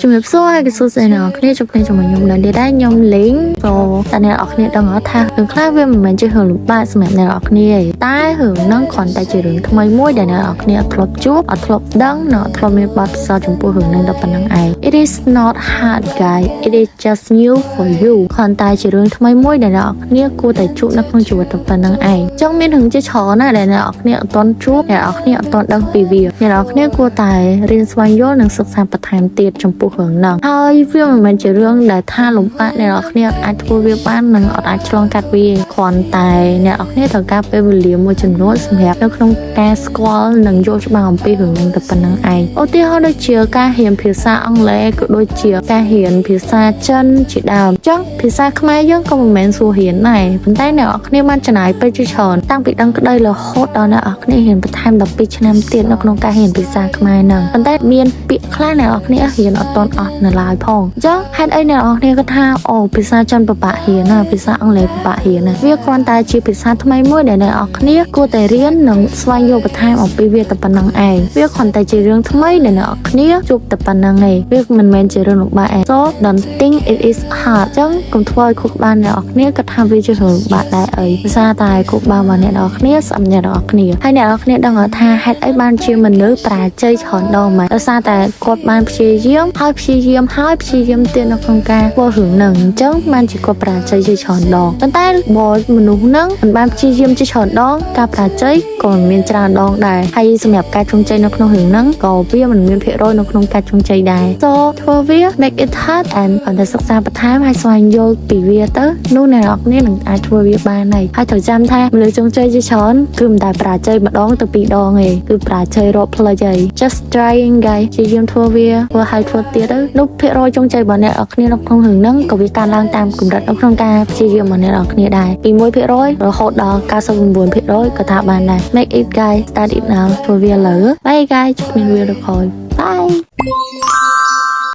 ជំរាបសួរហើយក៏សួស្តីអ្នកគ្នាជួបគ្នាជាមួយខ្ញុំនៅនេះដែរខ្ញុំលេងក៏តែអ្នកគ្នាដឹងថារឿងខ្លះវាមិនមែនជារឿងលំបាកសម្រាប់អ្នកគ្នាទេតែរឿងហ្នឹងគ្រាន់តែជារឿងថ្មីមួយដែលអ្នកគ្នាអត់ធ្លាប់ជួបអត់ធ្លាប់ដឹងនិងអត់ធ្លាប់មានបទពិសោធន៍ចំពោះរឿងហ្នឹងតែប៉ុណ្្នឹងឯង It is not hard guys it is just new for you គ្រាន់តែជារឿងថ្មីមួយដែលអ្នកគ្នាគួរតែជួបនៅក្នុងជីវិតតែប៉ុណ្្នឹងឯងចង់មានរឿងជាច្រើនណាស់ដែលអ្នកគ្នាអត់ទាន់ជួបអ្នកគ្នាអត់ទាន់ដឹងពីវាអ្នកគ្នាគួរតែរៀនស្វែងយល់និងសិក្សាបន្ថែមទៀតចំពោះរឿងហ្នឹងហើយវាមិនមែនជារឿងដែលថាលំបាកអ្នកគ្នាអាចធ្វើវាបាននិងអត់អាចឆ្លងកាត់វាគ្រាន់តែអ្នកគ្នាត្រូវការពេលវេលាមួយចំនួនសម្រាប់នៅក្នុងការស្គាល់និងយល់ច្បាស់អំពីរឿងហ្នឹងតែប៉ុណ្្នឹងឯងឧទាហរណ៍ដូចជាការរៀនភាសាអង់គ្លេសក៏ដូចជាការរៀនភាសាចិនជាដើមអញ្ចឹងភាសាខ្មែរយើងក៏មិនមែនស្រួលរៀនដែរប៉ុន្តែអ្នកគ្នាបានចំណាយពេលជាច្រើនតាំងពីដឹងក្តីរហូតដល់អ្នកគ្នារៀនបន្ថែម12ឆ្នាំទៀតនៅក្នុងការរៀនភាសាខ្មែរហ្នឹងប៉ុន្តែមានពាក្យខ្លះអ្នកគ្នារៀនអត់ទាន់អស់នៅឡើយផងអញ្ចឹងហេតុអីអ្នកគ្នាក៏ថាអូភាសាចិនពិបាករៀនណាភាសាអង់គ្លេសពិបាករៀនណាវាគ្រាន់តែជាភាសាថ្មីមួយដែលអ្នកគ្នាគួរតែរៀននិងស្វែងយល់បន្ថែមអំពីវាតែប៉ុណ្្នឹងឯងវាគ្រាន់តែជារឿងថ្មីដែលអ្នកគ្នាជួបតែប៉ុណ្្នឹងឯងវាមិនមែនជារឿងលំបាកឯង So don't think it is hard អញ្ចឹងកុំធ្វើឲ្យខុសក្បាលអ្នកគ្នាក៏ថាវាជារឿងលំបាកដែរអីភាសាតែខុសក្បាលរបស់អ្នកគ្នាស្អប់អ្នកគ្នាហើយអ្នកគ្នាដឹងថាហេតុអីបានជាមនុស្សប្រាជ័យច្រើនដងមកដោយសារតែគាត់បានព្យាយាមទៀតនៅក្នុងការធ្វើរឿងហ្នឹងអញ្ចឹងបានជាគាត់ប្រាជ័យជាច្រើនដងប៉ុន្តែបើមនុស្សហ្នឹងមិនបានព្យាយាមជាច្រើនដងការប្រាជ័យក៏មិនមានច្រើនដងដែរហើយសម្រាប់ការជោគជ័យនៅក្នុងរឿងហ្នឹងក៏វាមិនមានភាគរយនៅក្នុងការជោគជ័យដែរ So ធ្វើវា make it hard and តែសិក្សាបន្ថែមហើយស្វែងយល់ពីវាទៅនោះអ្នកនរនឹងអាចធ្វើវាបានហើយត្រូវចាំថាមនុស្សជោគជ័យជាច្រើនគឺមិនតែប្រាជ័យម្ដងទៅពីរដងទេគឺប្រាជ័យរាប់ផ្លេចហើយ just trying guys ជាយើងធ្វើវាធ្វើឲ្យធ្វើទៀតទៅនោះភាគរយជោគជ័យរបស់អ្នកនរគ្នានៅក្នុងរឿងហ្នឹងក៏វាកើនឡើងតាមកម្រិតនៅក្នុងការព្យាយាមរបស់អ្នកនរគ្នាដែរពី1%រហូតដល់99%ក៏ថាបានដែរ make it guys start it now ធ្វើវាលើ bye guys ជួបគ្នាវារកក្រោយ bye